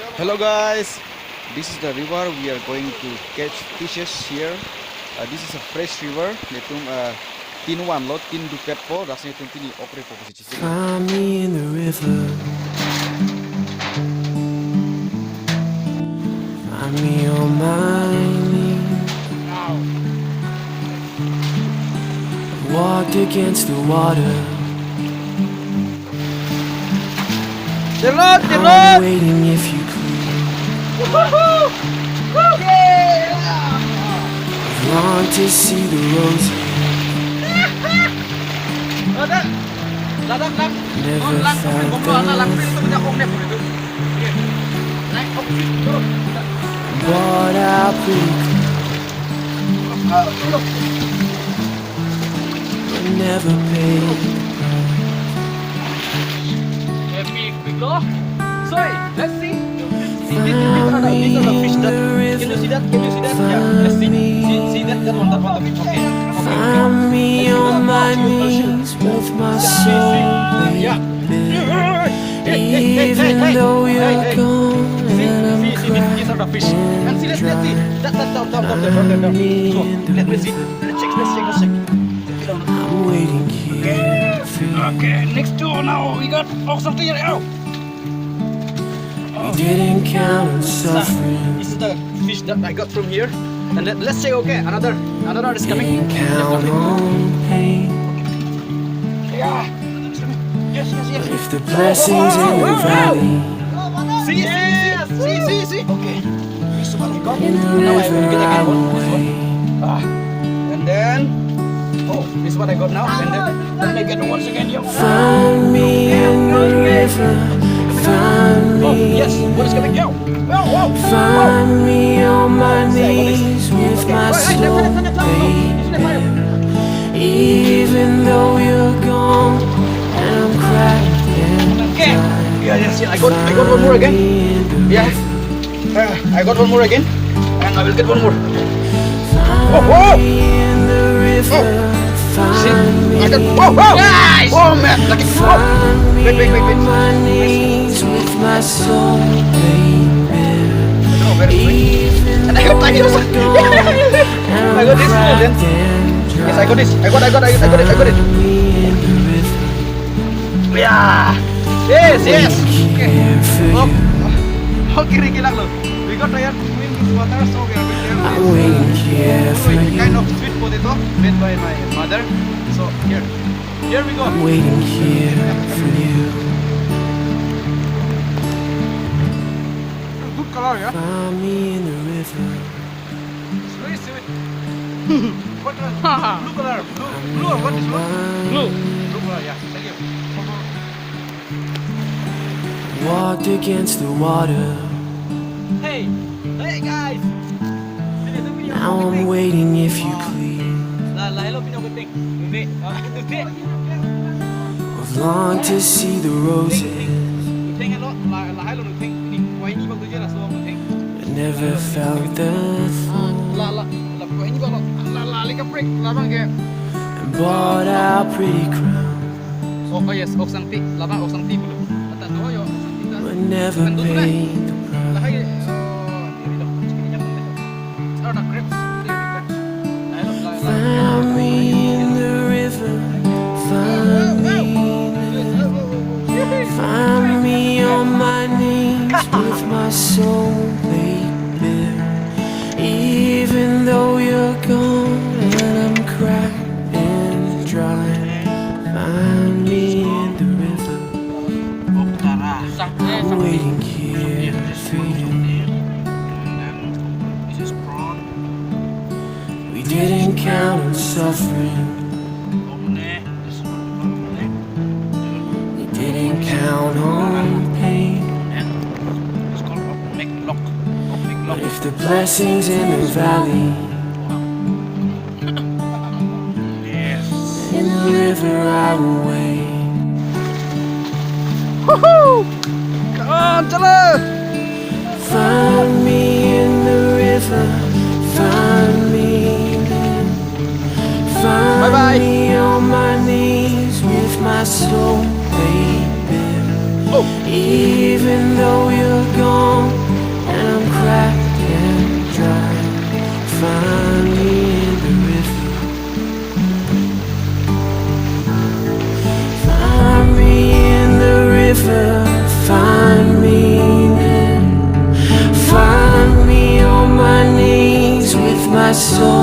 Hello guys, this is the river. We are going to catch fishes here. This is a fresh river. Netung tin wan lo tin duket po. Rasanya tung tini opre po posisi. Find me in the river. Find me on my knees. Walked against the water. I'm waiting if you please. Long to see the roses. Never felt bought out pretty but never paid. Sorry, let's see. These are the fish that. Can you see that? Can you see that? Yeah, let's see. See that? That one, the fish. Okay. Find me on my knees with my soul laid bare. Even though you're gone and I'm These are the fish. And see, let's see. That down there. So, let me see. Let's check. I'm waiting here for you. Okay, next door now. We got something here. Oh. We didn't count on suffering. This is the fish that I got from here. And then, let's say, okay, another is coming. Didn't count on pain. Yeah. Yes. If the blessings in the valley, See. Okay. This is what I got. in the Now I will river get I again will this one. wait. And then, this is what I got now. And then, let me get the once again, yo. Find me in the river. Find me. Yes, what is coming, yo? Find me on my knees with my soul laid bare. Even though you're gone and I'm cracked and Okay. dry. Yes, I got one more again. Yeah. I got one more again. And I will get one more. Find me in the river. See? Find me. I got, Guys! Oh, man. Like it. Find me Wait. on my knees with my soul laid bare. No, very quick. And I got tiny also. I got this one then. Yes, I got this. I got it. Yeah. Yes. Okay, Ricky lang lo. We got tired to swim this water, so we are going I'm waiting here for there. you. Kind of sweet potato made by my mother. So here we go. I'm waiting here for you. Good color, yeah. Find me in the river. It's very sweet. What blue color? Blue or what is blue? Blue color, yeah. Thank you. Walked against the water. Hey guys. Now I'm waiting if you please. Hello, Pinoy Kuting. Hindi. I've longed to see the roses, Kuting, hello. Hello, Kuting. Kuha ini bang tujuan asal Kuting. but never felt the thorn. Kuha ini bang lika break. Labang kaya. And bought out pretty crowns, Oh yes, oksang ti. Labang oksang ti bulu. At ano yo, oksang ti. but never paid the price. Lahay. Diri lang. Chikin niya kung dito. Start na grapes. Find me in the river. Find me on my knees with my soul laid bare. Even though you're gone and I'm cracked and dry. Find me in the river. I'm waiting here for you. We didn't count on suffering. We didn't count on pain. But if the blessings in the valley, in the river I will wait. Come on, jalan. Find me in the river. Find me then. Find Bye-bye. me on my knees with my soul laid bare. Even though you're gone soul